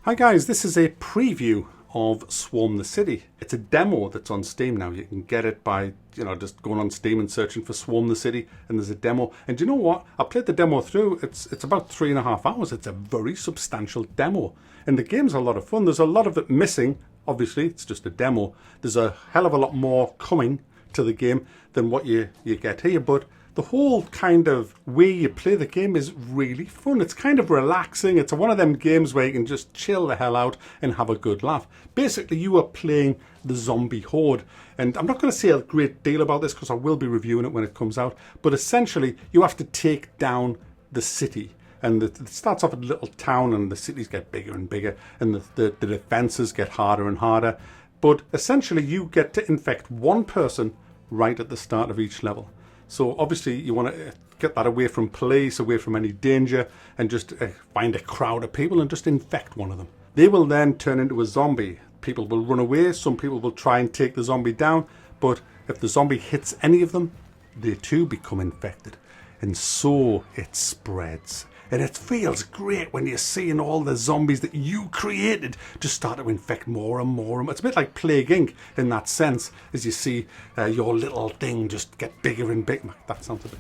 Hi guys, this is a preview of Swarm the City. It's a demo that's on Steam now. You can get it by, just going on Steam and searching for Swarm the City, and there's a demo. And you know what? I played the demo through. It's about 3.5 hours. It's a very substantial demo. And the game's a lot of fun. There's a lot of it missing. Obviously, it's just a demo. There's a hell of a lot more coming to the game than what you get here, but the whole kind of way you play the game is really fun. It's kind of relaxing. It's one of them games where you can just chill the hell out and have a good laugh. Basically, you are playing the zombie horde. And I'm not going to say a great deal about this because I will be reviewing it when it comes out. But essentially, you have to take down the city. And it starts off at a little town and the cities get bigger and bigger. And the defenses get harder and harder. But essentially, you get to infect one person right at the start of each level. So obviously you want to get that away from police, away from any danger, and just find a crowd of people and just infect one of them. They will then turn into a zombie. People will run away, some people will try and take the zombie down, but if the zombie hits any of them, they too become infected. And so it spreads. And it feels great when you're seeing all the zombies that you created just start to infect more and more. It's a bit like Plague Inc. in that sense, as you see your little thing just get bigger and bigger. That sounds a bit...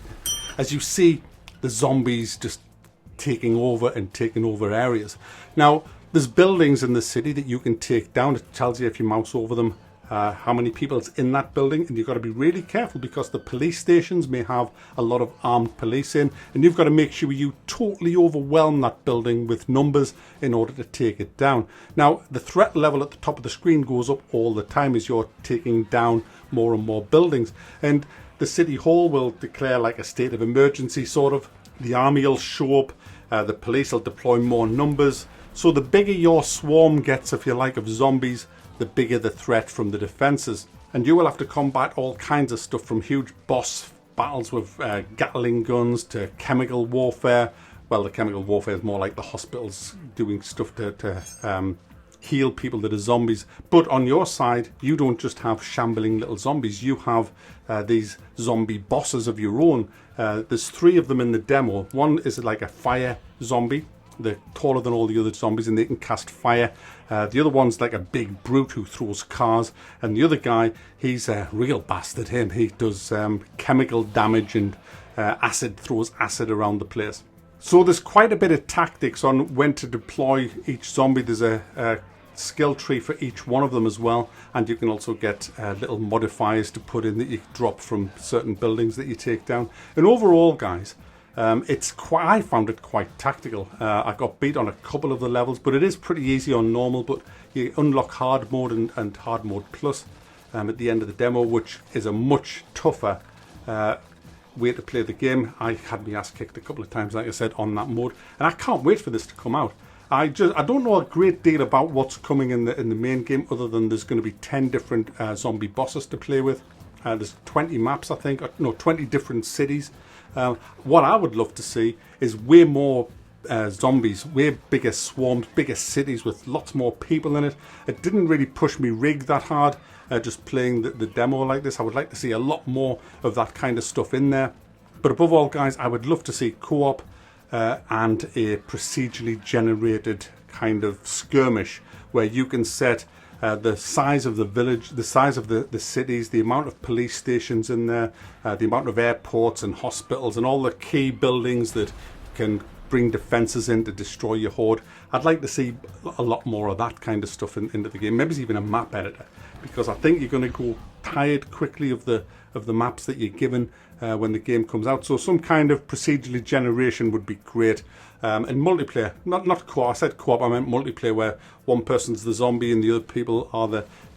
As you see the zombies just taking over areas. Now, there's buildings in the city that you can take down. It tells you if you mouse over them how many people's in that building, and you've got to be really careful because the police stations may have a lot of armed police in, and you've got to make sure you totally overwhelm that building with numbers in order to take it down. Now, the threat level at the top of the screen goes up all the time as you're taking down more and more buildings, and the city hall will declare like a state of emergency sort of. The army will show up, the police will deploy more numbers. So the bigger your swarm gets, if you like, of zombies, the bigger the threat from the defences. And you will have to combat all kinds of stuff, from huge boss battles with Gatling guns to chemical warfare. Well, the chemical warfare is more like the hospitals doing stuff to heal people that are zombies. But on your side, you don't just have shambling little zombies. You have these zombie bosses of your own. There's 3 of them in the demo. One is like a fire zombie. They're taller than all the other zombies and they can cast fire. The other one's like a big brute who throws cars. And the other guy, he's a real bastard. He does chemical damage and throws acid around the place. So there's quite a bit of tactics on when to deploy each zombie. There's a skill tree for each one of them as well. And you can also get little modifiers to put in that you drop from certain buildings that you take down. And overall, guys, I found it quite tactical. I got beat on a couple of the levels, but it is pretty easy on normal. But you unlock hard mode and hard mode plus at the end of the demo, which is a much tougher way to play the game. I had my ass kicked a couple of times, like I said, on that mode, and I can't wait for this to come out. I don't know a great deal about what's coming in the main game, other than there's going to be 10 different zombie bosses to play with. There's 20 maps, I think, 20 different cities. What I would love to see is way more zombies, way bigger swarms, bigger cities with lots more people in it. It didn't really push me rig that hard, just playing the demo like this. I would like to see a lot more of that kind of stuff in there. But above all, guys, I would love to see co-op and a procedurally generated kind of skirmish where you can set the size of the village, the size of the cities, the amount of police stations in there, the amount of airports and hospitals and all the key buildings that can bring defences in to destroy your horde. I'd like to see a lot more of that kind of stuff into the game. Maybe even a map editor, because I think you're going to go tired quickly of the maps that you're given when the game comes out. So some kind of procedurally generation would be great. And multiplayer, not co-op. I said co-op, I meant multiplayer, where one person's the zombie and the other people are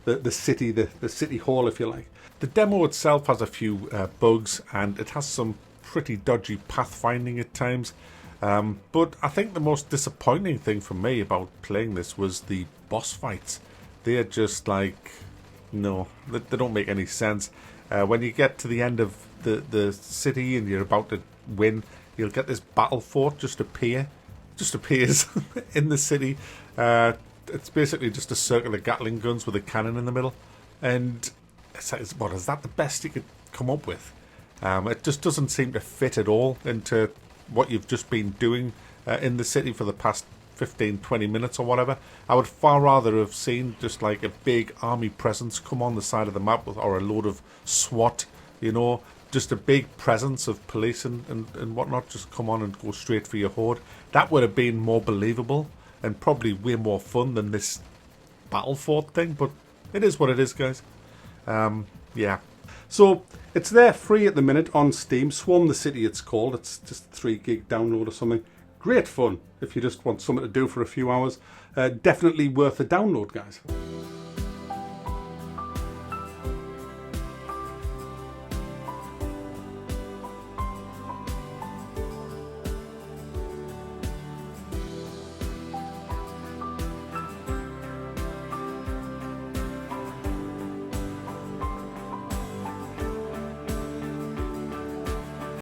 the city, the city hall, if you like. The demo itself has a few bugs, and it has some pretty dodgy pathfinding at times. But I think the most disappointing thing for me about playing this was the boss fights. They are just like, no, they don't make any sense. When you get to the end of the city and you're about to win, you'll get this battle fort just appears in the city. It's basically just a circle of Gatling guns with a cannon in the middle, and it's like, what is that the best you could come up with? It just doesn't seem to fit at all into what you've just been doing in the city for the past 15, 20 minutes or whatever. I would far rather have seen just like a big army presence come on the side of the map with, or a load of SWAT, you know, just a big presence of police and whatnot just come on and go straight for your horde. That would have been more believable and probably way more fun than this Battlefort thing, but it is what it is, guys. Yeah. So it's there free at the minute on Steam. Swarm the City it's called. It's just a 3 gig download or something. Great fun if you just want something to do for a few hours. Definitely worth a download, guys.